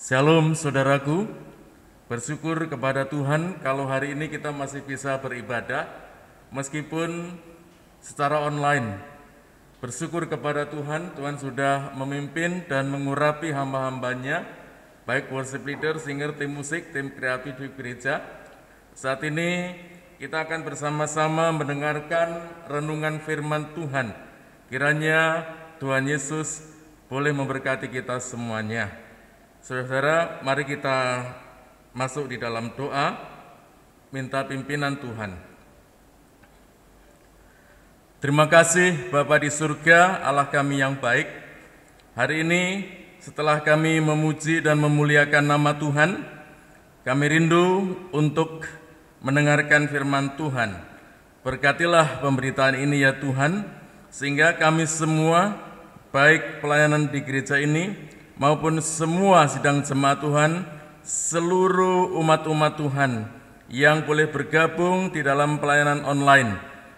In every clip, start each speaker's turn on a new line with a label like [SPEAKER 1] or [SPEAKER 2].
[SPEAKER 1] Shalom saudaraku, bersyukur kepada Tuhan kalau hari ini kita masih bisa beribadah meskipun secara online. Bersyukur kepada Tuhan, Tuhan sudah memimpin dan mengurapi hamba-hambanya, baik worship leader, singer, tim musik, tim kreatif di gereja. Saat ini kita akan bersama-sama mendengarkan renungan firman Tuhan. Kiranya Tuhan Yesus boleh memberkati kita semuanya. Saudara-saudara, mari kita masuk di dalam doa, minta pimpinan Tuhan. Terima kasih Bapa di surga, Allah kami yang baik. Hari ini setelah kami memuji dan memuliakan nama Tuhan, kami rindu untuk mendengarkan firman Tuhan. Berkatilah pemberitaan ini ya Tuhan, sehingga kami semua, baik pelayanan di gereja ini, maupun semua sidang jemaat Tuhan, seluruh umat-umat Tuhan yang boleh bergabung di dalam pelayanan online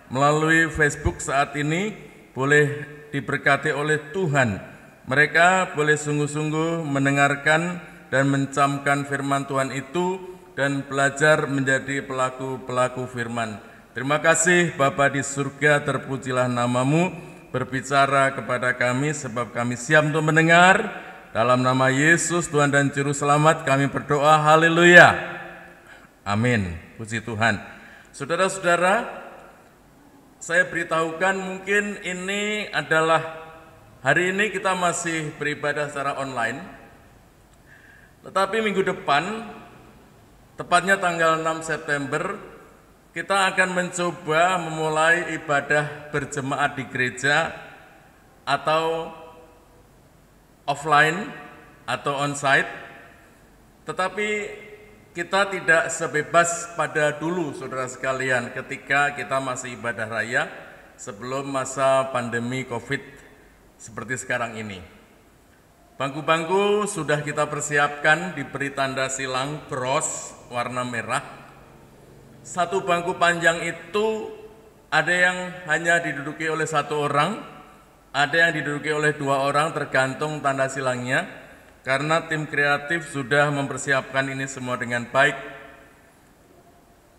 [SPEAKER 1] melalui Facebook saat ini boleh diberkati oleh Tuhan. Mereka boleh sungguh-sungguh mendengarkan dan mencamkan firman Tuhan itu dan belajar menjadi pelaku-pelaku firman. Terima kasih Bapa di surga, terpujilah namamu, berbicara kepada kami sebab kami siap untuk mendengar. Dalam nama Yesus Tuhan dan Juru Selamat kami berdoa, haleluya, amin, puji Tuhan. Saudara-saudara, saya beritahukan mungkin ini adalah hari ini kita masih beribadah secara online, tetapi minggu depan, tepatnya tanggal 6 September, kita akan mencoba memulai ibadah berjemaat di gereja atau offline atau onsite, tetapi kita tidak sebebas pada dulu saudara sekalian ketika kita masih ibadah raya sebelum masa pandemi COVID seperti sekarang ini. Bangku-bangku sudah kita persiapkan, diberi tanda silang cross warna merah. Satu bangku panjang itu ada yang hanya diduduki oleh satu orang, ada yang diduduki oleh 2 orang tergantung tanda silangnya, karena tim kreatif sudah mempersiapkan ini semua dengan baik.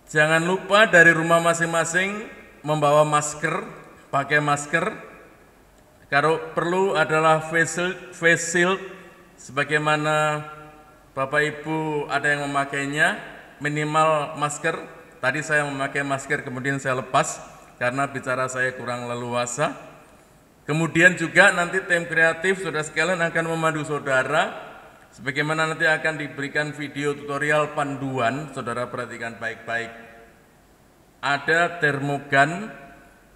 [SPEAKER 1] Jangan lupa dari rumah masing-masing membawa masker, pakai masker. Kalau perlu adalah face shield, sebagaimana Bapak Ibu ada yang memakainya, minimal masker. Tadi saya memakai masker kemudian saya lepas karena bicara saya kurang leluasa. Kemudian juga nanti tim kreatif saudara sekalian akan memandu saudara, sebagaimana nanti akan diberikan video tutorial panduan, saudara perhatikan baik-baik. Ada termogan,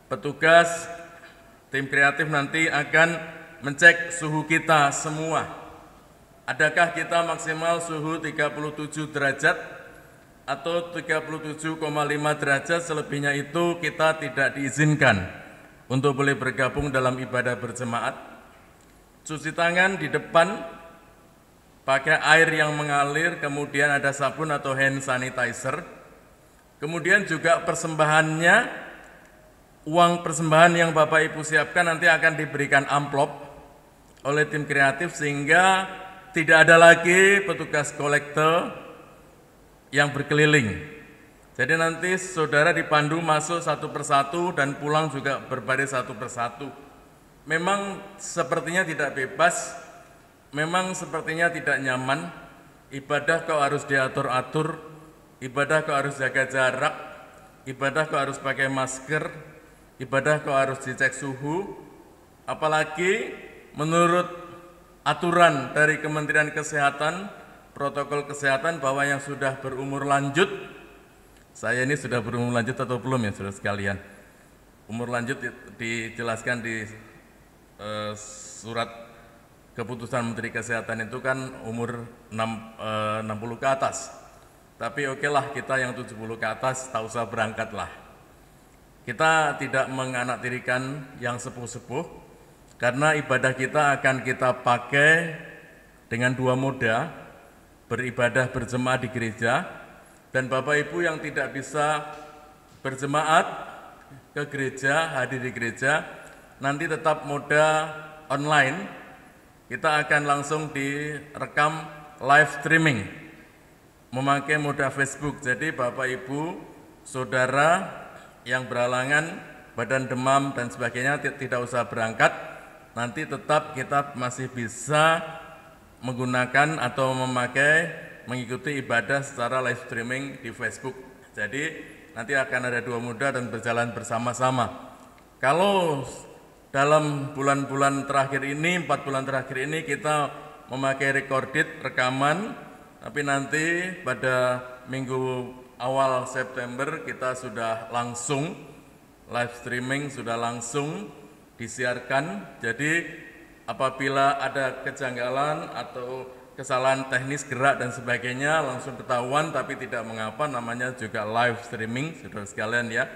[SPEAKER 1] petugas tim kreatif nanti akan mencek suhu kita semua. Adakah kita maksimal suhu 37 derajat atau 37,5 derajat, selebihnya itu kita tidak diizinkan untuk boleh bergabung dalam ibadah berjemaat. Cuci tangan di depan, pakai air yang mengalir, kemudian ada sabun atau hand sanitizer. Kemudian juga persembahannya, uang persembahan yang Bapak Ibu siapkan nanti akan diberikan amplop oleh tim kreatif sehingga tidak ada lagi petugas kolektor yang berkeliling. Jadi nanti saudara dipandu masuk satu persatu dan pulang juga berbaris satu persatu. Memang sepertinya tidak bebas, memang sepertinya tidak nyaman. Ibadah kau harus diatur-atur, ibadah kau harus jaga jarak, ibadah kau harus pakai masker, ibadah kau harus dicek suhu. Apalagi menurut aturan dari Kementerian Kesehatan, protokol kesehatan bahwa yang sudah berumur lanjut, saya ini sudah berumur lanjut atau belum ya saudara sekalian? Umur lanjut dijelaskan di surat keputusan Menteri Kesehatan itu kan umur 60 ke atas. Tapi oke lah, kita yang 70 ke atas tak usah berangkat lah. Kita tidak menganaktirikan yang sepuh-sepuh, karena ibadah kita akan kita pakai dengan 2 moda, beribadah berjemaat di gereja, dan Bapak Ibu yang tidak bisa berjemaat ke gereja, hadir di gereja, nanti tetap moda online. Kita akan langsung direkam live streaming, memakai moda Facebook. Jadi Bapak Ibu, Saudara yang berhalangan, badan demam dan sebagainya tidak usah berangkat, nanti tetap kita masih bisa menggunakan atau mengikuti ibadah secara live streaming di Facebook. Jadi nanti akan ada 2 moda dan berjalan bersama-sama. Kalau dalam bulan-bulan terakhir ini, 4 bulan terakhir ini kita memakai recorded, rekaman, tapi nanti pada minggu awal September kita sudah langsung live streaming, sudah langsung disiarkan. Jadi apabila ada kejanggalan atau kesalahan teknis gerak dan sebagainya langsung ketahuan, tapi tidak mengapa, namanya juga live streaming, saudara sekalian ya.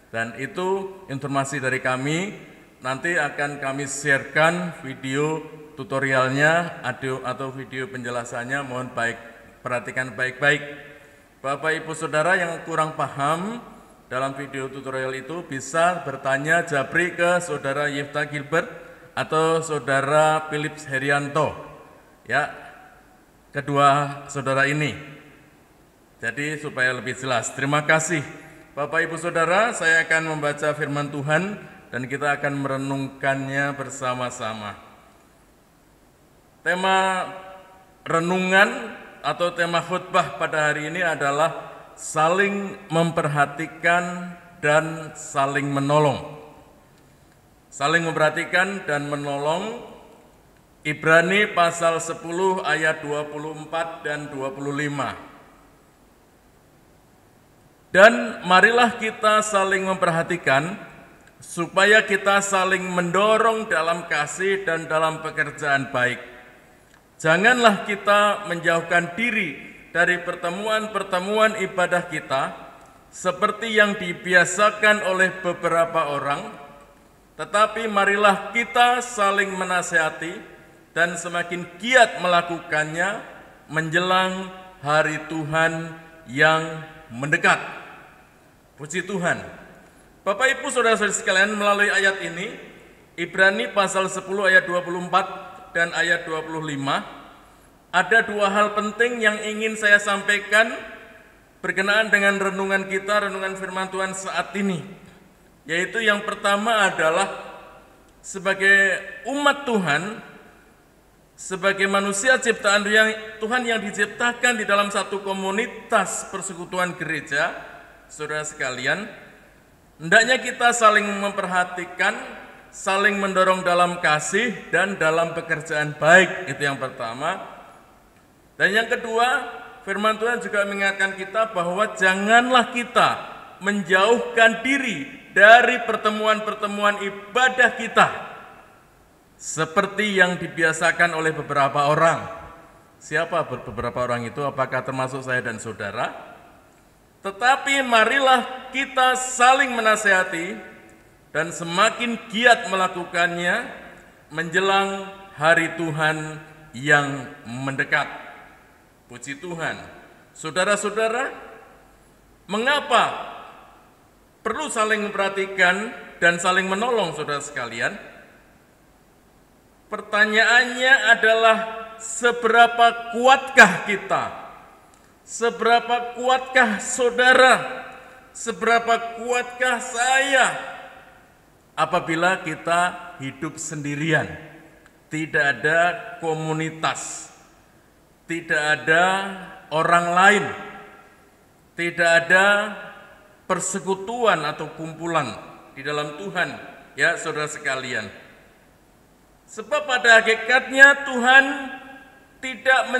[SPEAKER 1] Dan itu informasi dari kami, nanti akan kami sharekan video tutorialnya atau video penjelasannya, mohon perhatikan baik-baik. Bapak Ibu Saudara yang kurang paham dalam video tutorial itu bisa bertanya japri ke Saudara Yifta Gilbert atau Saudara Philips Herianto, ya, kedua saudara ini. Jadi supaya lebih jelas. Terima kasih Bapak Ibu Saudara, saya akan membaca firman Tuhan dan kita akan merenungkannya bersama-sama. Tema renungan atau tema khutbah pada hari ini adalah saling memperhatikan dan saling menolong. Saling memperhatikan dan menolong, Ibrani pasal 10 ayat 24 dan 25. Dan marilah kita saling memperhatikan, supaya kita saling mendorong dalam kasih dan dalam pekerjaan baik. Janganlah kita menjauhkan diri dari pertemuan-pertemuan ibadah kita, seperti yang dibiasakan oleh beberapa orang, tetapi marilah kita saling menasihati dan semakin giat melakukannya menjelang hari Tuhan yang mendekat. Puji Tuhan. Bapak Ibu Saudara-saudari sekalian, melalui ayat ini, Ibrani pasal 10 ayat 24 dan ayat 25, ada 2 hal penting yang ingin saya sampaikan berkenaan dengan renungan kita, renungan firman Tuhan saat ini. Yaitu yang pertama adalah sebagai umat Tuhan, sebagai manusia ciptaan Tuhan yang diciptakan di dalam satu komunitas persekutuan gereja, saudara sekalian, hendaknya kita saling memperhatikan, saling mendorong dalam kasih dan dalam pekerjaan baik. Itu yang pertama. Dan yang kedua, firman Tuhan juga mengingatkan kita bahwa janganlah kita menjauhkan diri dari pertemuan-pertemuan ibadah kita, seperti yang dibiasakan oleh beberapa orang. Siapa beberapa orang itu? Apakah termasuk saya dan saudara? Tetapi marilah kita saling menasihati dan semakin giat melakukannya menjelang hari Tuhan yang mendekat. Puji Tuhan. Saudara-saudara, mengapa perlu saling memperhatikan dan saling menolong, saudara sekalian? Pertanyaannya adalah seberapa kuatkah kita? Seberapa kuatkah saudara? Seberapa kuatkah saya apabila kita hidup sendirian? Tidak ada komunitas, tidak ada orang lain, tidak ada persekutuan atau kumpulan di dalam Tuhan, ya saudara sekalian. Sebab pada hakikatnya Tuhan tidak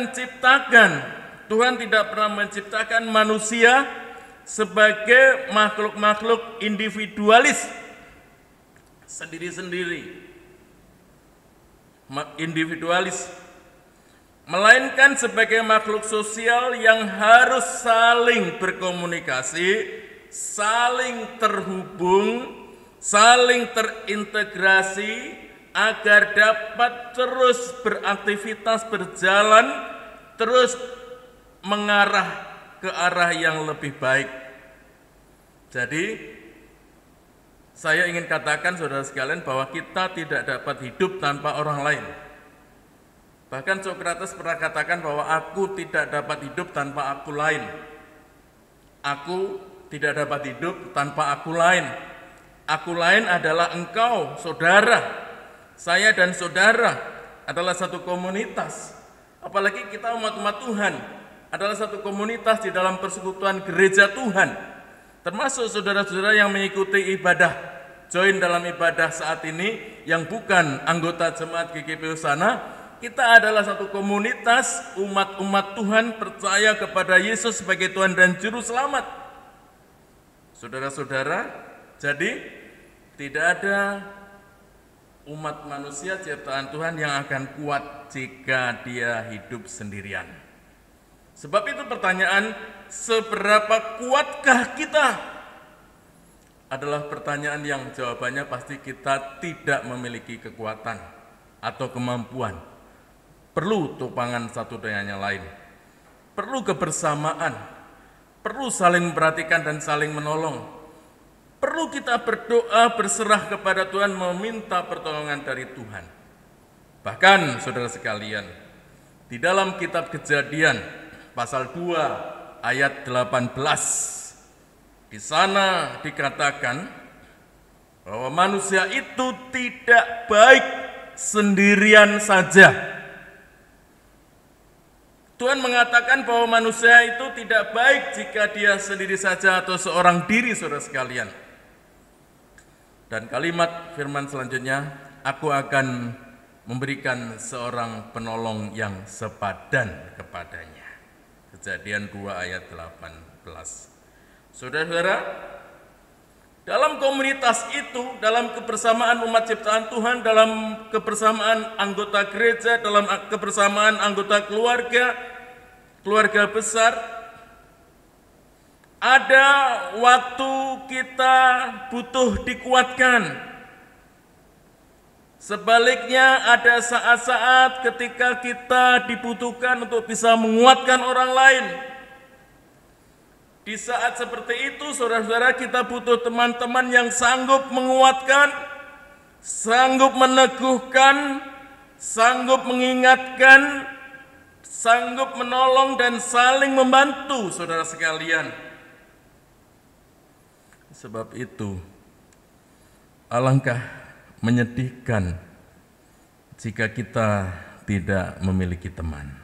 [SPEAKER 1] pernah menciptakan manusia sebagai makhluk-makhluk individualis, sendiri-sendiri, individualis, melainkan sebagai makhluk sosial yang harus saling berkomunikasi, saling terhubung, saling terintegrasi, agar dapat terus beraktivitas, berjalan, terus mengarah ke arah yang lebih baik. Jadi, saya ingin katakan saudara sekalian bahwa kita tidak dapat hidup tanpa orang lain. Bahkan Sokrates pernah katakan bahwa aku tidak dapat hidup tanpa aku lain. Aku tidak dapat hidup tanpa aku lain. Aku lain adalah engkau, saudara. Saya dan saudara adalah satu komunitas. Apalagi kita umat-umat Tuhan adalah satu komunitas di dalam persekutuan gereja Tuhan. Termasuk saudara-saudara yang mengikuti ibadah, join dalam ibadah saat ini yang bukan anggota jemaat GKP Hosana. Kita adalah satu komunitas umat-umat Tuhan percaya kepada Yesus sebagai Tuhan dan Juru Selamat. Saudara-saudara, jadi tidak ada umat manusia ciptaan Tuhan yang akan kuat jika dia hidup sendirian. Sebab itu pertanyaan, seberapa kuatkah kita? Adalah pertanyaan yang jawabannya pasti kita tidak memiliki kekuatan atau kemampuan. Perlu topangan satu dengan yang lain. Perlu kebersamaan. Perlu saling memperhatikan dan saling menolong. Perlu kita berdoa, berserah kepada Tuhan, meminta pertolongan dari Tuhan. Bahkan saudara sekalian, di dalam kitab Kejadian pasal 2 ayat 18, di sana dikatakan bahwa manusia itu tidak baik sendirian saja. Tuhan mengatakan bahwa manusia itu tidak baik jika dia sendiri saja atau seorang diri, saudara sekalian. Dan kalimat firman selanjutnya, aku akan memberikan seorang penolong yang sepadan kepadanya. Kejadian 2 ayat 18. Saudara-saudara, dalam komunitas itu, dalam kebersamaan umat ciptaan Tuhan, dalam kebersamaan anggota gereja, dalam kebersamaan anggota keluarga besar, ada waktu kita butuh dikuatkan. Sebaliknya ada saat-saat ketika kita dibutuhkan untuk bisa menguatkan orang lain. Di saat seperti itu, saudara-saudara, kita butuh teman-teman yang sanggup menguatkan, sanggup meneguhkan, sanggup mengingatkan, sanggup menolong dan saling membantu, saudara sekalian. Sebab itu, alangkah menyedihkan jika kita tidak memiliki teman.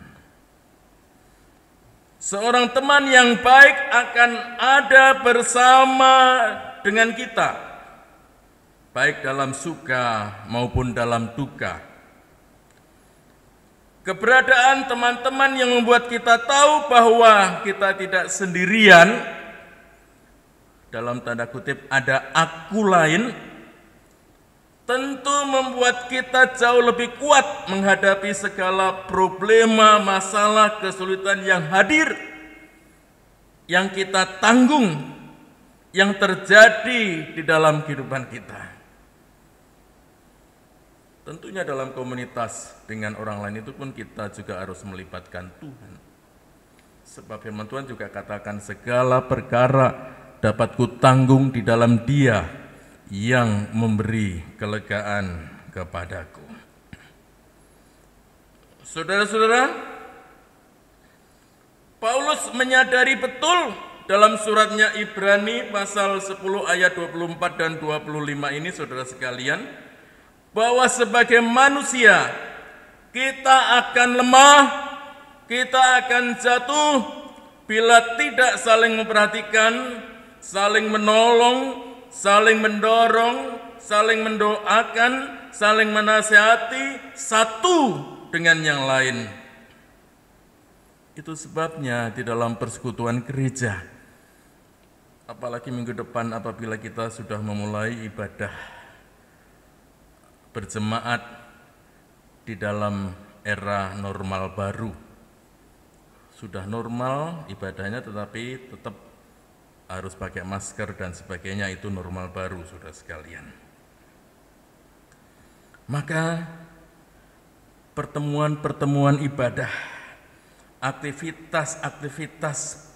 [SPEAKER 1] Seorang teman yang baik akan ada bersama dengan kita, baik dalam suka maupun dalam duka. Keberadaan teman-teman yang membuat kita tahu bahwa kita tidak sendirian, dalam tanda kutip ada aku lain, tentu membuat kita jauh lebih kuat menghadapi segala problema, masalah, kesulitan yang hadir, yang kita tanggung, yang terjadi di dalam kehidupan kita. Tentunya dalam komunitas dengan orang lain itu pun kita juga harus melibatkan Tuhan. Sebab firman Tuhan juga katakan segala perkara dapat kutanggung di dalam Dia yang memberi kelegaan kepadaku. Saudara-saudara, Paulus menyadari betul dalam suratnya Ibrani pasal 10 ayat 24 dan 25 ini, saudara sekalian, bahwa sebagai manusia kita akan lemah, kita akan jatuh bila tidak saling memperhatikan, saling menolong, saling mendorong, saling mendoakan, saling menasihati satu dengan yang lain. Itu sebabnya di dalam persekutuan gereja, apalagi minggu depan apabila kita sudah memulai ibadah berjemaat di dalam era normal baru. Sudah normal ibadahnya tetapi tetap harus pakai masker dan sebagainya, itu normal baru, saudara sekalian. Maka pertemuan-pertemuan ibadah, aktivitas-aktivitas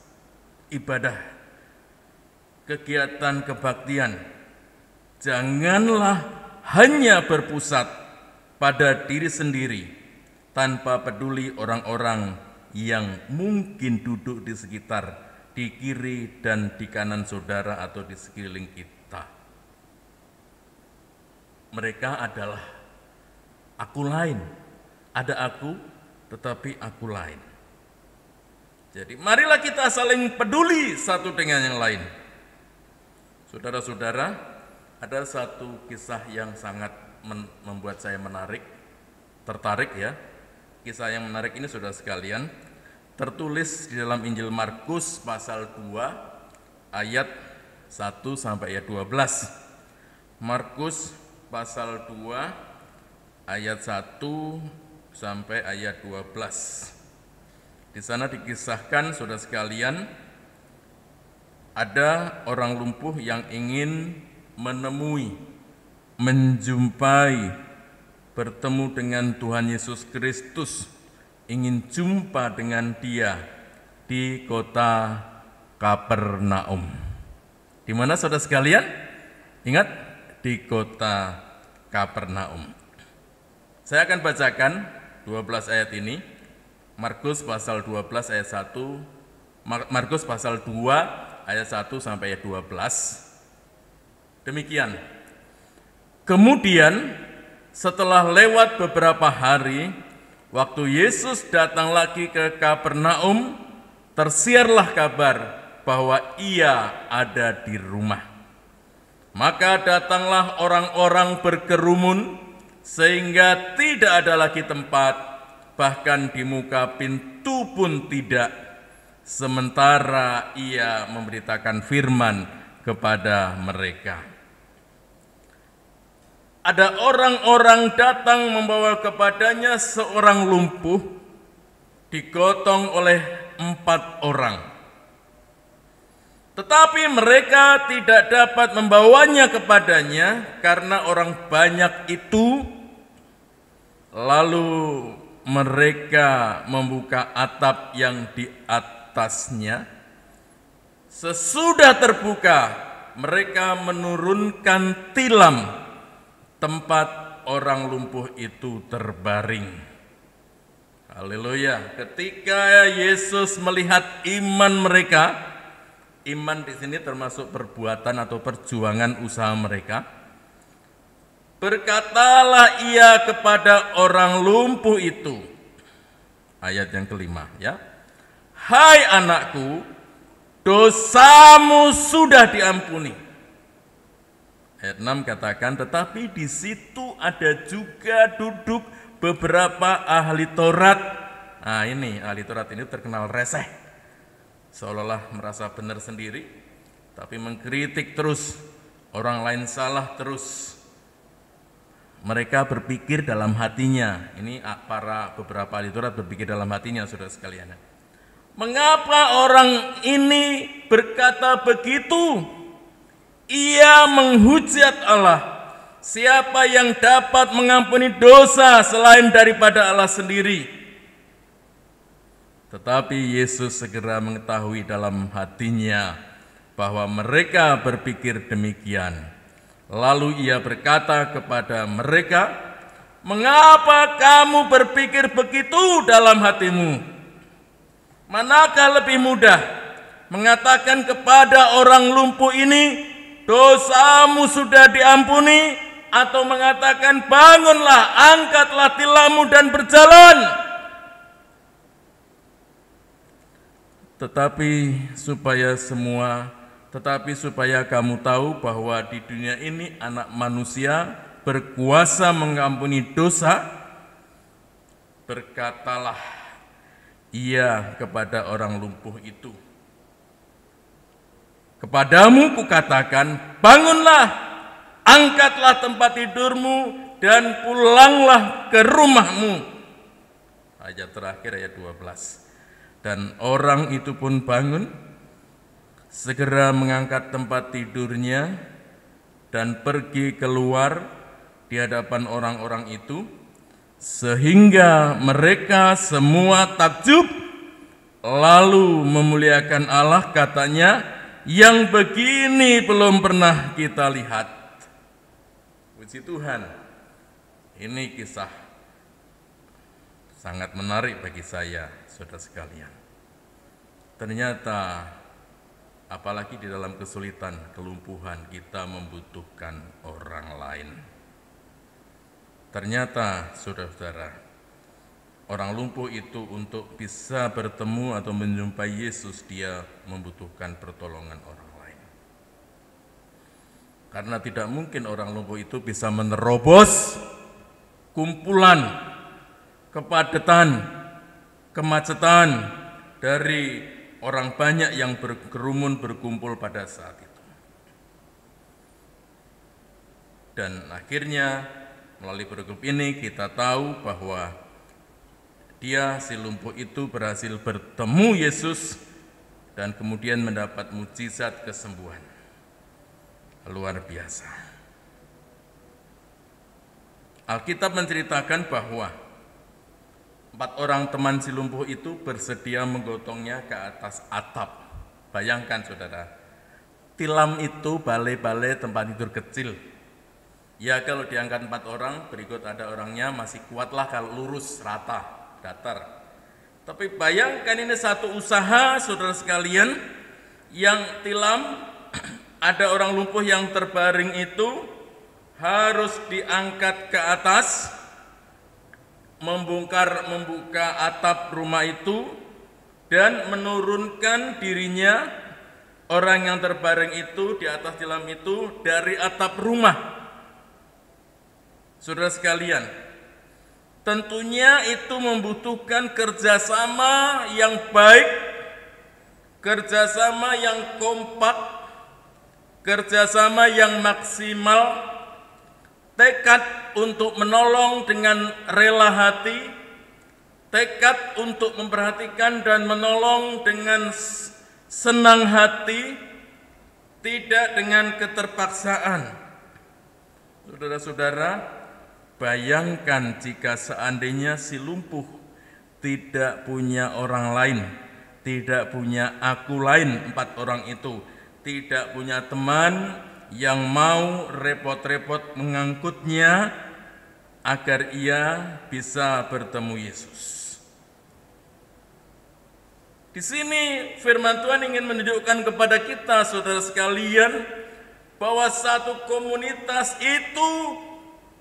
[SPEAKER 1] ibadah, kegiatan kebaktian, janganlah hanya berpusat pada diri sendiri, tanpa peduli orang-orang yang mungkin duduk di sekitar, di kiri dan di kanan saudara atau di sekeliling kita. Mereka adalah aku lain. Ada aku, tetapi aku lain. Jadi marilah kita saling peduli satu dengan yang lain. Saudara-saudara, ada satu kisah yang sangat membuat saya tertarik ya. Kisah yang menarik ini saudara sekalian, tertulis di dalam Injil Markus pasal 2 ayat 1 sampai ayat 12. Markus pasal 2 ayat 1 sampai ayat 12. Di sana dikisahkan saudara sekalian, ada orang lumpuh yang ingin menjumpai, bertemu dengan Tuhan Yesus Kristus, ingin jumpa dengan Dia di kota Kapernaum. Di mana saudara sekalian? Ingat, di kota Kapernaum. Saya akan bacakan 12 ayat ini. Markus pasal 12 ayat 1, Markus pasal 2 ayat 1 sampai ayat 12. Demikian. Kemudian setelah lewat beberapa hari, waktu Yesus datang lagi ke Kapernaum, tersiarlah kabar bahwa Ia ada di rumah. Maka datanglah orang-orang berkerumun, sehingga tidak ada lagi tempat, bahkan di muka pintu pun tidak, sementara Ia memberitakan firman kepada mereka. Ada orang-orang datang membawa kepadanya seorang lumpuh, digotong oleh 4 orang. Tetapi mereka tidak dapat membawanya kepadanya karena orang banyak itu. Lalu mereka membuka atap yang di atasnya. Sesudah terbuka, mereka menurunkan tilam tempat orang lumpuh itu terbaring. Haleluya. Ketika Yesus melihat iman mereka, iman di sini termasuk perbuatan atau perjuangan usaha mereka, berkatalah Ia kepada orang lumpuh itu. Ayat yang kelima ya. Hai anakku, dosamu sudah diampuni. Ayat 6 katakan, tetapi di situ ada juga duduk beberapa ahli Taurat. Nah ini, ahli Taurat ini terkenal reseh. Seolah-olah merasa benar sendiri, tapi mengkritik terus, orang lain salah terus. Mereka berpikir dalam hatinya, ini beberapa ahli Taurat berpikir dalam hatinya, saudara sekalian. Mengapa orang ini berkata begitu? Ia menghujat Allah. Siapa yang dapat mengampuni dosa selain daripada Allah sendiri? Tetapi Yesus segera mengetahui dalam hatinya bahwa mereka berpikir demikian. Lalu Ia berkata kepada mereka, mengapa kamu berpikir begitu dalam hatimu? Manakah lebih mudah, mengatakan kepada orang lumpuh ini, dosamu sudah diampuni, atau mengatakan bangunlah, angkatlah tilammu dan berjalan? Tetapi supaya kamu tahu bahwa di dunia ini Anak Manusia berkuasa mengampuni dosa, berkatalah Ia kepada orang lumpuh itu, kepadamu kukatakan, bangunlah, angkatlah tempat tidurmu, dan pulanglah ke rumahmu. Ayat terakhir, ayat 12. Dan orang itu pun bangun, segera mengangkat tempat tidurnya, dan pergi keluar di hadapan orang-orang itu, sehingga mereka semua takjub, lalu memuliakan Allah, katanya, yang begini belum pernah kita lihat. Puji Tuhan. Ini kisah sangat menarik bagi saya, saudara sekalian. Ternyata apalagi di dalam kesulitan, kelumpuhan, kita membutuhkan orang lain. Ternyata, saudara-saudara, orang lumpuh itu untuk bisa bertemu atau menjumpai Yesus, dia membutuhkan pertolongan orang lain. Karena tidak mungkin orang lumpuh itu bisa menerobos kumpulan, kepadatan, kemacetan dari orang banyak yang berkerumun berkumpul pada saat itu. Dan akhirnya melalui pergub ini kita tahu bahwa dia, si lumpuh itu, berhasil bertemu Yesus dan kemudian mendapat mukjizat kesembuhan. Luar biasa. Alkitab menceritakan bahwa 4 orang teman si lumpuh itu bersedia menggotongnya ke atas atap. Bayangkan saudara, tilam itu balai-balai tempat tidur kecil. Ya kalau diangkat 4 orang, berikut ada orangnya masih kuatlah kalau lurus, rata, datar. Tapi bayangkan ini satu usaha, saudara sekalian, yang tilam, ada orang lumpuh yang terbaring itu harus diangkat ke atas, membuka atap rumah itu dan menurunkan dirinya orang yang terbaring itu di atas tilam itu dari atap rumah. Saudara sekalian, tentunya itu membutuhkan kerjasama yang baik, kerjasama yang kompak, kerjasama yang maksimal, tekad untuk menolong dengan rela hati, tekad untuk memperhatikan dan menolong dengan senang hati, tidak dengan keterpaksaan. Saudara-saudara, bayangkan jika seandainya si lumpuh tidak punya orang lain, tidak punya aku lain, 4 orang itu, tidak punya teman yang mau repot-repot mengangkutnya agar ia bisa bertemu Yesus. Di sini firman Tuhan ingin menunjukkan kepada kita, saudara sekalian, bahwa satu komunitas itu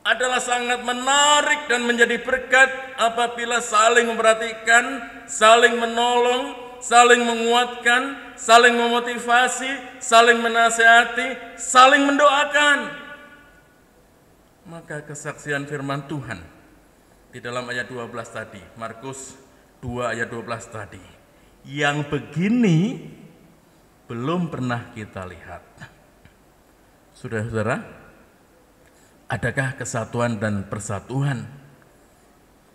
[SPEAKER 1] adalah sangat menarik dan menjadi berkat apabila saling memperhatikan, saling menolong, saling menguatkan, saling memotivasi, saling menasihati, saling mendoakan. Maka kesaksian firman Tuhan di dalam ayat 12 tadi, Markus 2 ayat 12 tadi, yang begini belum pernah kita lihat. Saudara-saudara, adakah kesatuan dan persatuan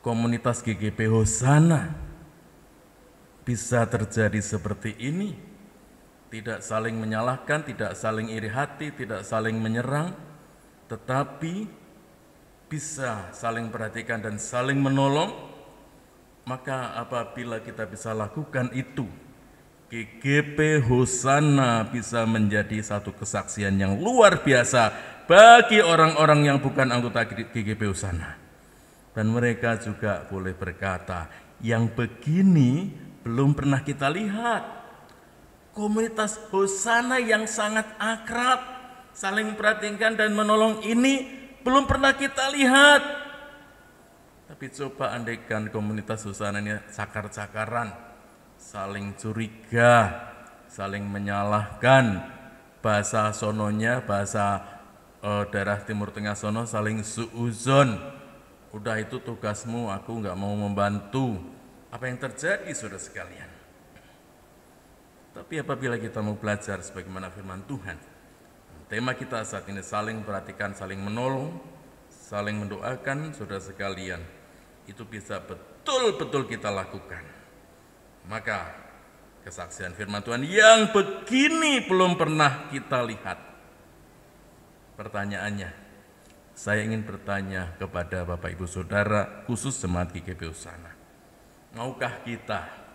[SPEAKER 1] komunitas GGP Hosana bisa terjadi seperti ini? Tidak saling menyalahkan, tidak saling iri hati, tidak saling menyerang, tetapi bisa saling perhatikan dan saling menolong. Maka apabila kita bisa lakukan itu, GGP Hosana bisa menjadi satu kesaksian yang luar biasa bagi orang-orang yang bukan anggota GGP Hosana. Dan mereka juga boleh berkata, yang begini belum pernah kita lihat. Komunitas Hosana yang sangat akrab, saling memperhatikan dan menolong ini belum pernah kita lihat. Tapi coba andaikan komunitas Hosana ini cakar-cakaran, saling curiga, saling menyalahkan, bahasa sononya, bahasa daerah Timur Tengah sono saling suuzon. Udah itu tugasmu, aku nggak mau membantu. Apa yang terjadi, saudara sekalian? Tapi apabila kita mau belajar sebagaimana firman Tuhan, tema kita saat ini saling perhatikan, saling menolong, saling mendoakan, saudara sekalian, itu bisa betul-betul kita lakukan. Maka kesaksian firman Tuhan yang begini belum pernah kita lihat. Pertanyaannya, saya ingin bertanya kepada Bapak Ibu Saudara, khusus jemaat GGP Hosana. Maukah kita?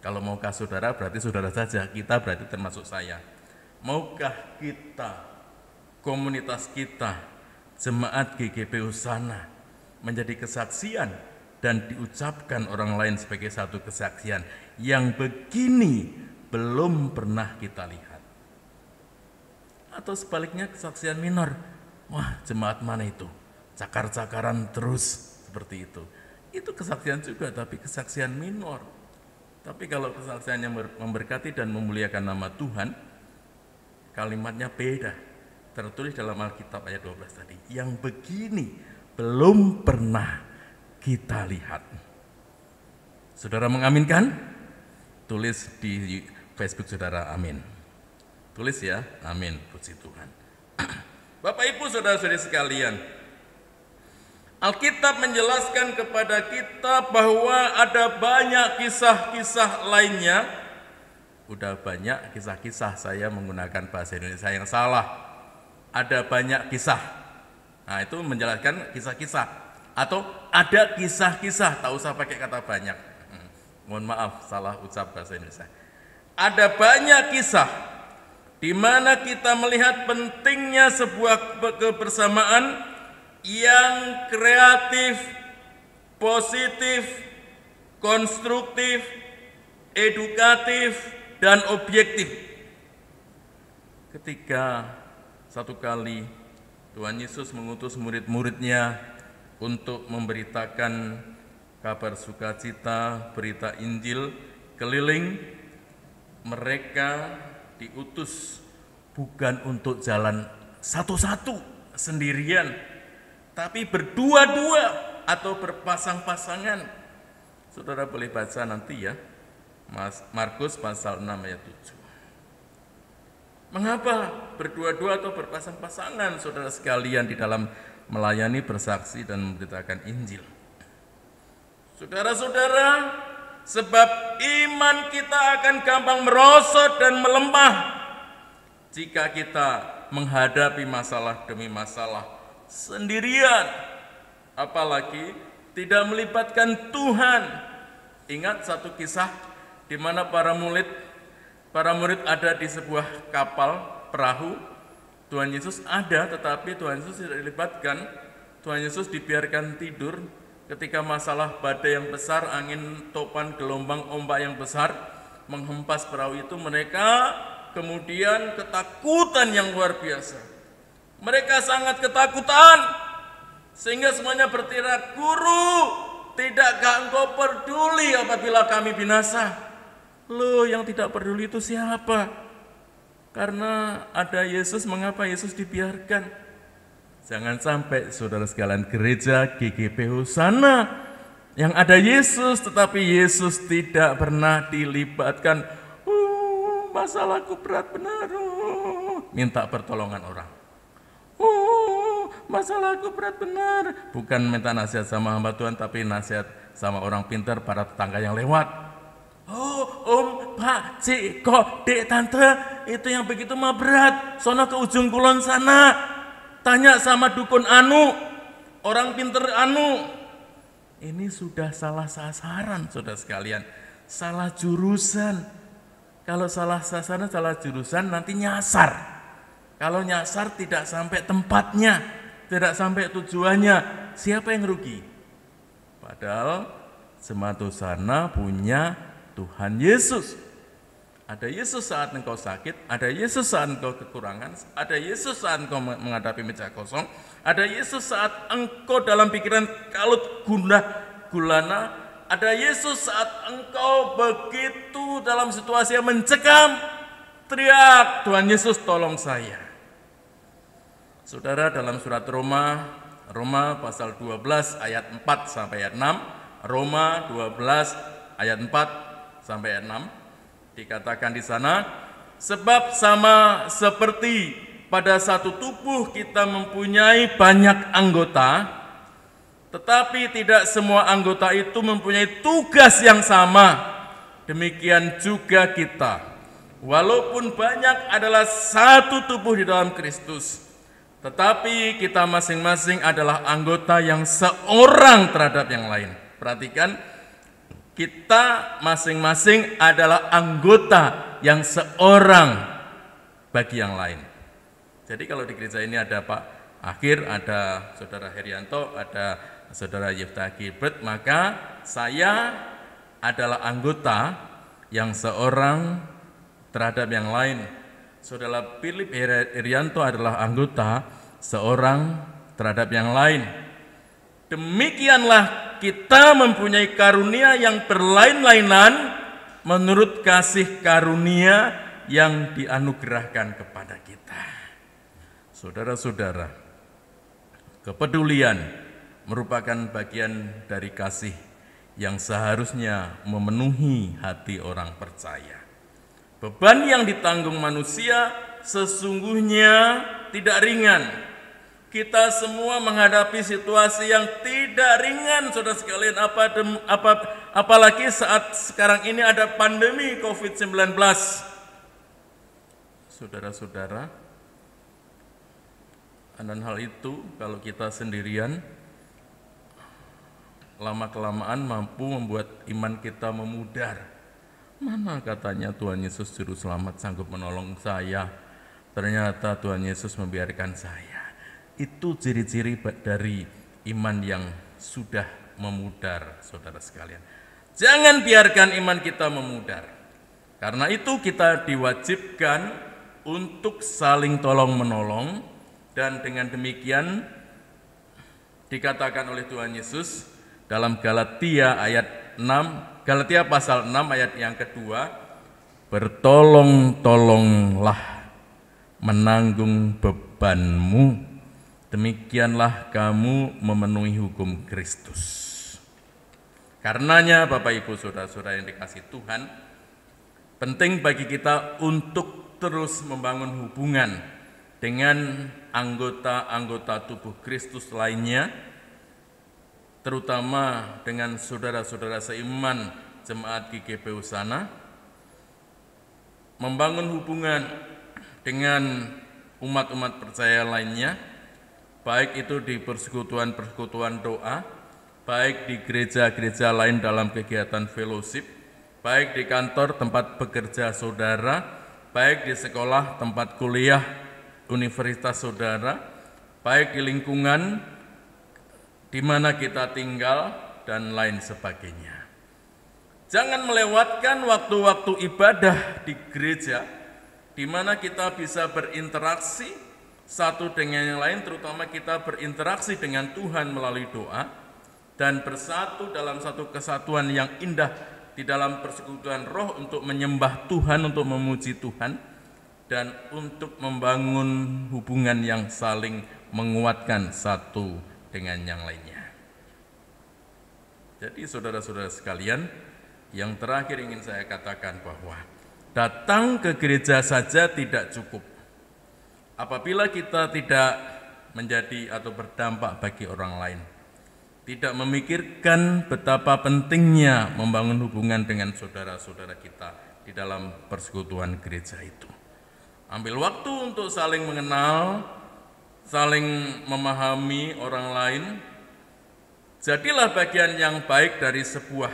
[SPEAKER 1] Kalau maukah saudara berarti saudara saja, kita berarti termasuk saya. Maukah kita, komunitas kita, jemaat GGP Hosana menjadi kesaksian dan diucapkan orang lain sebagai satu kesaksian. Yang begini belum pernah kita lihat. Atau sebaliknya kesaksian minor. Wah, jemaat mana itu? Cakar-cakaran terus seperti itu. Itu kesaksian juga, tapi kesaksian minor. Tapi kalau kesaksiannya memberkati dan memuliakan nama Tuhan, kalimatnya beda. Tertulis dalam Alkitab ayat 12 tadi. Yang begini belum pernah kita lihat. Saudara mengaminkan? Tulis di Facebook saudara, amin. Tulis ya, amin, puji Tuhan. Bapak Ibu saudara-saudari sekalian, Alkitab menjelaskan kepada kita bahwa ada banyak kisah-kisah lainnya. Udah banyak kisah-kisah, saya menggunakan bahasa Indonesia yang salah. Ada banyak kisah. Nah, itu menjelaskan kisah-kisah. Atau ada kisah-kisah, tak usah pakai kata banyak. Mohon maaf, salah ucap bahasa Indonesia. Ada banyak kisah di mana kita melihat pentingnya sebuah kebersamaan yang kreatif, positif, konstruktif, edukatif, dan objektif. Ketika satu kali Tuhan Yesus mengutus murid-muridnya untuk memberitakan kabar sukacita, berita Injil keliling, mereka diutus bukan untuk jalan satu-satu sendirian, tapi berdua-dua atau berpasang-pasangan. Saudara boleh baca nanti ya, Markus pasal 6 ayat 7. Mengapa berdua-dua atau berpasang-pasangan, saudara sekalian, di dalam melayani, bersaksi, dan memberitakan Injil? Saudara-saudara, sebab iman kita akan gampang merosot dan melemah jika kita menghadapi masalah demi masalah sendirian, apalagi tidak melibatkan Tuhan. Ingat satu kisah di mana para murid ada di sebuah kapal perahu. Tuhan Yesus ada, tetapi Tuhan Yesus tidak dilibatkan. Tuhan Yesus dibiarkan tidur ketika masalah badai yang besar, angin topan, gelombang, ombak yang besar menghempas perahu itu. Mereka kemudian ketakutan yang luar biasa. Mereka sangat ketakutan sehingga semuanya berteriak, "Guru, tidakkah engkau peduli apabila kami binasa?" Loh, yang tidak peduli itu siapa? Karena ada Yesus, mengapa Yesus dibiarkan? Jangan sampai saudara sekalian gereja GGP Hosana yang ada Yesus, tetapi Yesus tidak pernah dilibatkan. Masalahku berat benar. Minta pertolongan orang. Masalahku berat benar. Bukan minta nasihat sama hamba Tuhan, tapi nasihat sama orang pintar, para tetangga yang lewat. Om, Pak, Cik, Kok, Dek, Tante, itu yang begitu mah berat. Sono ke ujung kulon sana. Tanya sama dukun anu, orang pinter anu. Ini sudah salah sasaran, saudara sekalian. Salah jurusan. Kalau salah sasaran, salah jurusan, nanti nyasar. Kalau nyasar tidak sampai tempatnya, tidak sampai tujuannya, siapa yang rugi? Padahal jemaat Hosana punya Tuhan Yesus. Ada Yesus saat engkau sakit, ada Yesus saat engkau kekurangan, ada Yesus saat engkau menghadapi meja kosong, ada Yesus saat engkau dalam pikiran kalut gulana, ada Yesus saat engkau begitu dalam situasi yang mencekam, teriak, "Tuhan Yesus tolong saya." Saudara, dalam surat Roma pasal 12 ayat 4 sampai ayat 6, Roma 12 ayat 4 sampai ayat 6, dikatakan di sana, sebab sama seperti pada satu tubuh kita mempunyai banyak anggota, tetapi tidak semua anggota itu mempunyai tugas yang sama. Demikian juga kita, walaupun banyak adalah satu tubuh di dalam Kristus, tetapi kita masing-masing adalah anggota yang seorang terhadap yang lain. Perhatikan, kita masing-masing adalah anggota yang seorang bagi yang lain. Jadi kalau di gereja ini ada Pak Akhir, ada Saudara Herianto, ada Saudara Yefta Gilbert, maka saya adalah anggota yang seorang terhadap yang lain. Saudara Philip Irianto adalah anggota seorang terhadap yang lain. Demikianlah kita mempunyai karunia yang berlain-lainan menurut kasih karunia yang dianugerahkan kepada kita. Saudara-saudara, kepedulian merupakan bagian dari kasih yang seharusnya memenuhi hati orang percaya. Beban yang ditanggung manusia sesungguhnya tidak ringan. Kita semua menghadapi situasi yang tidak ringan, saudara sekalian, apalagi saat sekarang ini ada pandemi COVID-19. Saudara-saudara, dan hal itu kalau kita sendirian, lama-kelamaan mampu membuat iman kita memudar. Mana katanya Tuhan Yesus Juru Selamat sanggup menolong saya, ternyata Tuhan Yesus membiarkan saya. Itu ciri-ciri dari iman yang sudah memudar, saudara sekalian. Jangan biarkan iman kita memudar. Karena itu kita diwajibkan untuk saling tolong-menolong, dan dengan demikian dikatakan oleh Tuhan Yesus dalam Galatia ayat 6, Galatia pasal 6 ayat yang kedua, bertolong-tolonglah menanggung bebanmu, demikianlah kamu memenuhi hukum Kristus. Karenanya Bapak Ibu Saudara-saudara yang dikasihi Tuhan, penting bagi kita untuk terus membangun hubungan dengan anggota-anggota tubuh Kristus lainnya, terutama dengan saudara-saudara seiman Jemaat GKP Husana, membangun hubungan dengan umat-umat percaya lainnya, baik itu di persekutuan-persekutuan doa, baik di gereja-gereja lain dalam kegiatan fellowship, baik di kantor tempat bekerja saudara, baik di sekolah tempat kuliah universitas saudara, baik di lingkungan di mana kita tinggal, dan lain sebagainya. Jangan melewatkan waktu-waktu ibadah di gereja, di mana kita bisa berinteraksi satu dengan yang lain, terutama kita berinteraksi dengan Tuhan melalui doa, dan bersatu dalam satu kesatuan yang indah di dalam persekutuan roh untuk menyembah Tuhan, untuk memuji Tuhan, dan untuk membangun hubungan yang saling menguatkan satu dengan yang lainnya. Jadi saudara-saudara sekalian, yang terakhir ingin saya katakan bahwa datang ke gereja saja tidak cukup. Apabila kita tidak menjadi atau berdampak bagi orang lain, tidak memikirkan betapa pentingnya membangun hubungan dengan saudara-saudara kita di dalam persekutuan gereja itu. Ambil waktu untuk saling mengenal, saling memahami orang lain. Jadilah bagian yang baik dari sebuah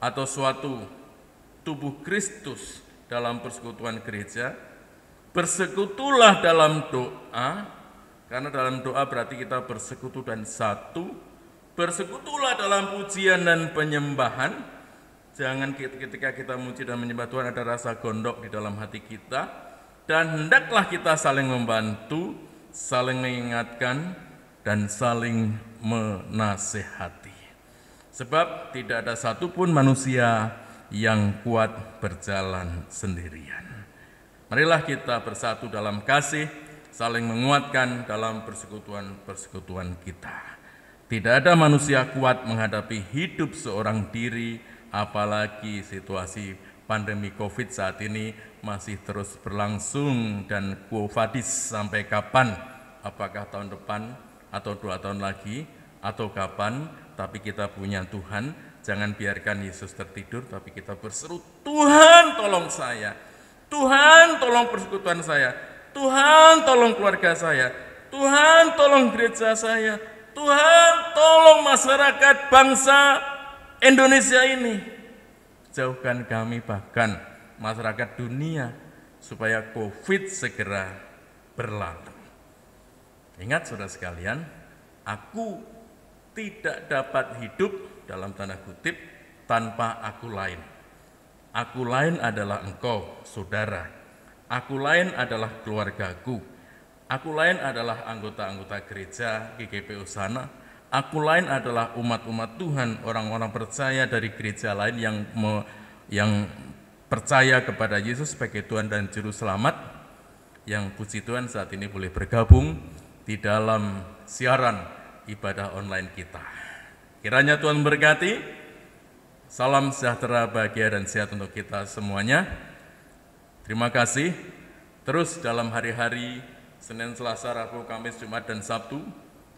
[SPEAKER 1] atau suatu tubuh Kristus dalam persekutuan gereja. Bersekutulah dalam doa, karena dalam doa berarti kita bersekutu dan satu. Bersekutulah dalam pujian dan penyembahan. Jangan ketika kita muji dan menyembah Tuhan ada rasa gondok di dalam hati kita. Dan hendaklah kita saling membantu, saling mengingatkan, dan saling menasehati. Sebab tidak ada satupun manusia yang kuat berjalan sendirian. Marilah kita bersatu dalam kasih, saling menguatkan dalam persekutuan-persekutuan kita. Tidak ada manusia kuat menghadapi hidup seorang diri, apalagi situasi pandemi COVID saat ini masih terus berlangsung dan quo vadis sampai kapan? Apakah tahun depan atau 2 tahun lagi atau kapan? Tapi kita punya Tuhan. Jangan biarkan Yesus tertidur, tapi kita berseru, Tuhan tolong saya, Tuhan tolong persekutuan saya, Tuhan tolong keluarga saya, Tuhan tolong gereja saya, Tuhan tolong masyarakat bangsa Indonesia ini. Jauhkan kami bahkan masyarakat dunia supaya COVID segera berlalu. Ingat saudara sekalian, aku tidak dapat hidup dalam tanda kutip tanpa aku lain. Aku lain adalah engkau, saudara. Aku lain adalah keluargaku. Aku lain adalah anggota-anggota gereja GKP Hosana. Aku lain adalah umat-umat Tuhan, orang-orang percaya dari gereja lain yang percaya kepada Yesus sebagai Tuhan dan Juru Selamat, yang puji Tuhan saat ini boleh bergabung di dalam siaran ibadah online kita. Kiranya Tuhan berkati. Salam sejahtera, bahagia, dan sehat untuk kita semuanya. Terima kasih. Terus dalam hari-hari Senin, Selasa, Rabu, Kamis, Jumat, dan Sabtu,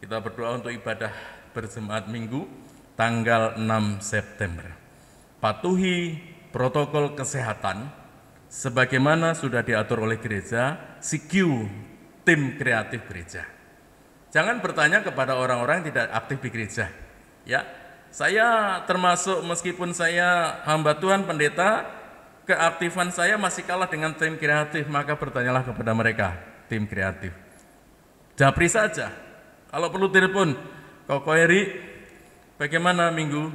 [SPEAKER 1] kita berdoa untuk ibadah berjemaat Minggu tanggal 6 September. Patuhi protokol kesehatan sebagaimana sudah diatur oleh gereja, CQ, tim kreatif gereja. Jangan bertanya kepada orang-orang yang tidak aktif di gereja. Ya, saya termasuk meskipun saya hamba Tuhan pendeta, keaktifan saya masih kalah dengan tim kreatif, maka bertanyalah kepada mereka, tim kreatif. Japri saja, kalau perlu telepon, Koko Heri, bagaimana minggu?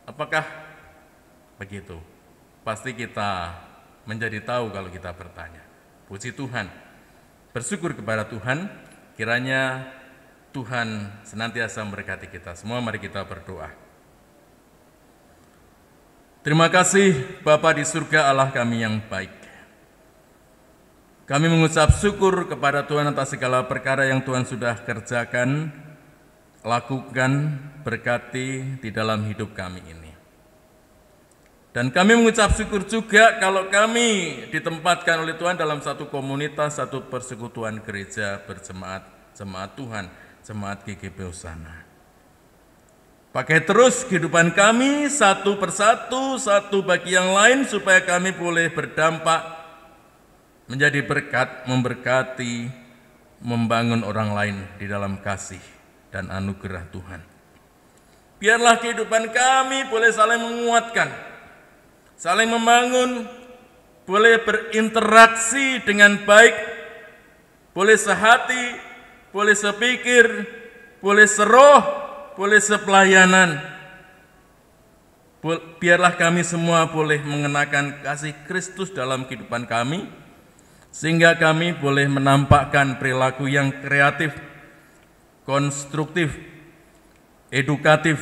[SPEAKER 1] Apakah begitu? Pasti kita menjadi tahu kalau kita bertanya. Puji Tuhan, bersyukur kepada Tuhan, kiranya Tuhan senantiasa memberkati kita semua. Mari kita berdoa. Terima kasih Bapa di surga, Allah kami yang baik. Kami mengucap syukur kepada Tuhan atas segala perkara yang Tuhan sudah kerjakan, lakukan, berkati di dalam hidup kami ini. Dan kami mengucap syukur juga kalau kami ditempatkan oleh Tuhan dalam satu komunitas, satu persekutuan gereja berjemaat, jemaat Tuhan, jemaat GKP Hosana. Pakai terus kehidupan kami satu persatu, satu bagi yang lain, supaya kami boleh berdampak, menjadi berkat, memberkati, membangun orang lain di dalam kasih dan anugerah Tuhan. Biarlah kehidupan kami boleh saling menguatkan, saling membangun, boleh berinteraksi dengan baik, boleh sehati, boleh sepikir, boleh seroh, boleh sepelayanan. Biarlah kami semua boleh mengenakan kasih Kristus dalam kehidupan kami, sehingga kami boleh menampakkan perilaku yang kreatif, konstruktif, edukatif,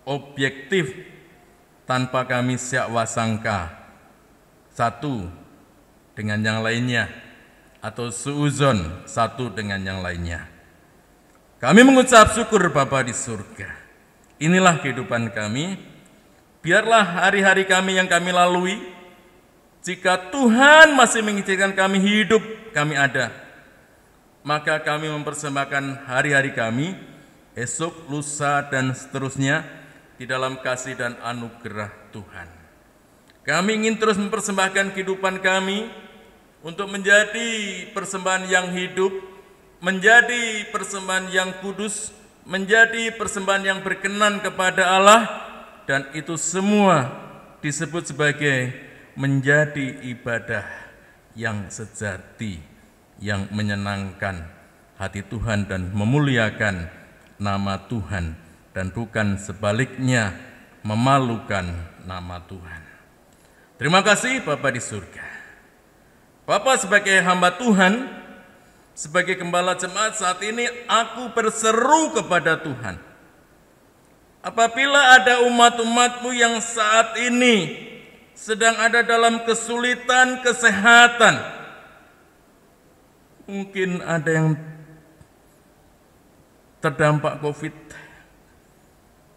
[SPEAKER 1] objektif, tanpa kami syakwa sangka satu dengan yang lainnya, atau suuzon satu dengan yang lainnya. Kami mengucap syukur Bapa di surga. Inilah kehidupan kami. Biarlah hari-hari kami yang kami lalui, jika Tuhan masih mengizinkan kami hidup, kami ada, maka kami mempersembahkan hari-hari kami, esok, lusa, dan seterusnya di dalam kasih dan anugerah Tuhan. Kami ingin terus mempersembahkan kehidupan kami untuk menjadi persembahan yang hidup, menjadi persembahan yang kudus, menjadi persembahan yang berkenan kepada Allah, dan itu semua disebut sebagai menjadi ibadah yang sejati, yang menyenangkan hati Tuhan dan memuliakan nama Tuhan, dan bukan sebaliknya memalukan nama Tuhan. Terima kasih Bapa di surga. Bapak, sebagai hamba Tuhan, sebagai gembala jemaat saat ini, aku berseru kepada Tuhan. Apabila ada umat-umat-Mu yang saat ini sedang ada dalam kesulitan kesehatan, mungkin ada yang terdampak COVID,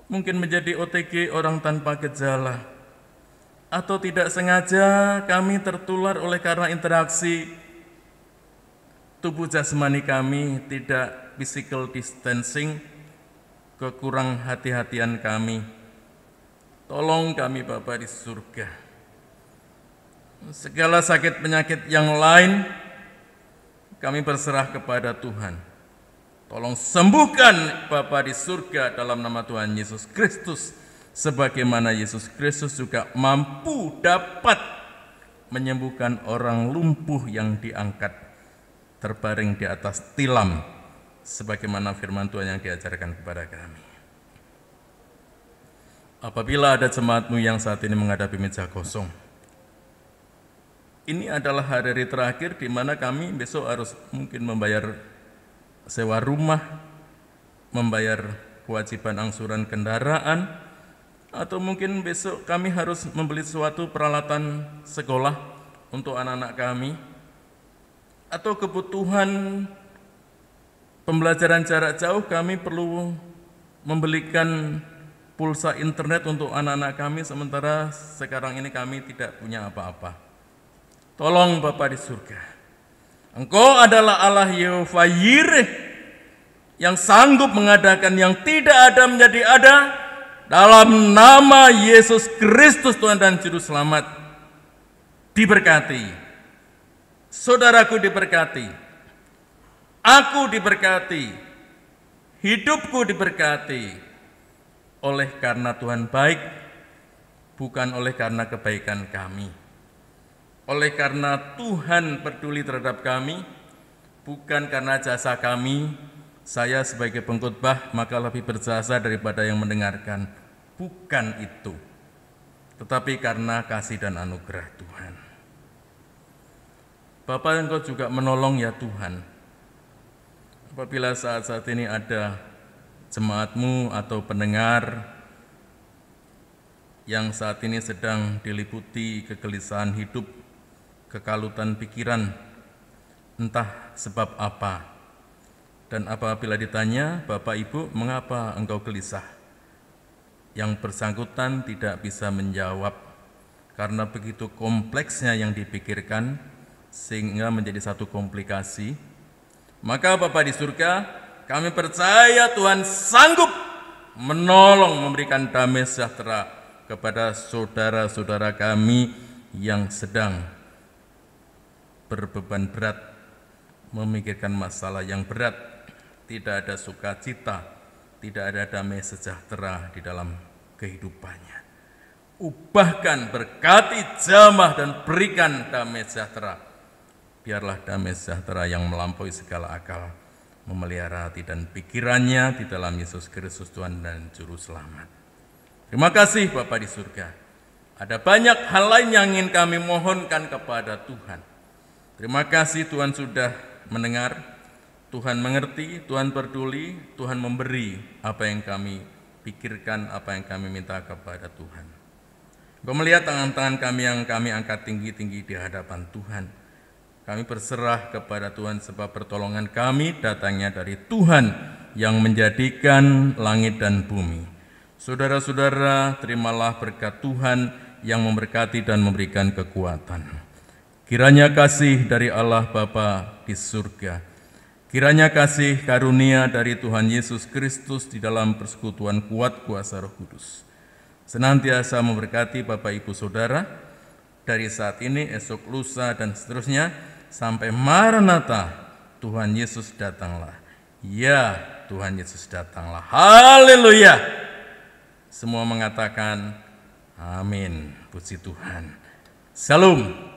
[SPEAKER 1] mungkin menjadi OTG, orang tanpa gejala, atau tidak sengaja kami tertular oleh karena interaksi tubuh jasmani kami, tidak physical distancing, kekurang hati-hatian kami. Tolong kami Bapa di surga. Segala sakit penyakit yang lain kami berserah kepada Tuhan. Tolong sembuhkan Bapa di surga dalam nama Tuhan Yesus Kristus. Sebagaimana Yesus Kristus juga mampu dapat menyembuhkan orang lumpuh yang diangkat terbaring di atas tilam sebagaimana firman Tuhan yang diajarkan kepada kami. Apabila ada jemaatmu yang saat ini menghadapi meja kosong, ini adalah hari-hari terakhir di mana kami besok harus mungkin membayar sewa rumah, membayar kewajiban angsuran kendaraan, atau mungkin besok kami harus membeli suatu peralatan sekolah untuk anak-anak kami, atau kebutuhan pembelajaran jarak jauh kami perlu membelikan pulsa internet untuk anak-anak kami, sementara sekarang ini kami tidak punya apa-apa. Tolong Bapa di surga, Engkau adalah Allah Yehova Yireh yang sanggup mengadakan yang tidak ada menjadi ada. Dalam nama Yesus Kristus Tuhan dan Juru Selamat, diberkati. Saudaraku diberkati. Aku diberkati. Hidupku diberkati. Oleh karena Tuhan baik, bukan oleh karena kebaikan kami. Oleh karena Tuhan peduli terhadap kami, bukan karena jasa kami. Saya sebagai pengkhotbah maka lebih berjasa daripada yang mendengarkan. Bukan itu, tetapi karena kasih dan anugerah Tuhan. Bapa, Engkau juga menolong ya Tuhan. Apabila saat-saat ini ada jemaat-Mu atau pendengar yang saat ini sedang diliputi kegelisahan hidup, kekalutan pikiran, entah sebab apa. Dan apabila ditanya, Bapak Ibu, mengapa engkau gelisah? Yang bersangkutan tidak bisa menjawab, karena begitu kompleksnya yang dipikirkan, sehingga menjadi satu komplikasi. Maka Bapak di surga, kami percaya Tuhan sanggup menolong, memberikan damai sejahtera kepada saudara-saudara kami yang sedang berbeban berat, memikirkan masalah yang berat. Tidak ada sukacita, tidak ada damai sejahtera di dalam kehidupannya. Ubahkan, berkati, jamah, dan berikan damai sejahtera. Biarlah damai sejahtera yang melampaui segala akal memelihara hati dan pikirannya di dalam Yesus Kristus Tuhan dan Juru Selamat. Terima kasih Bapa di surga. Ada banyak hal lain yang ingin kami mohonkan kepada Tuhan. Terima kasih Tuhan sudah mendengar, Tuhan mengerti, Tuhan peduli, Tuhan memberi apa yang kami pikirkan, apa yang kami minta kepada Tuhan. Engkau melihat tangan-tangan kami yang kami angkat tinggi-tinggi di hadapan Tuhan. Kami berserah kepada Tuhan sebab pertolongan kami datangnya dari Tuhan yang menjadikan langit dan bumi. Saudara-saudara, terimalah berkat Tuhan yang memberkati dan memberikan kekuatan. Kiranya kasih dari Allah Bapa di surga, kiranya kasih karunia dari Tuhan Yesus Kristus di dalam persekutuan kuat kuasa Roh Kudus senantiasa memberkati Bapak Ibu Saudara dari saat ini, esok, lusa, dan seterusnya sampai Maranatha, Tuhan Yesus datanglah. Ya, Tuhan Yesus datanglah. Haleluya. Semua mengatakan amin. Puji Tuhan. Salam.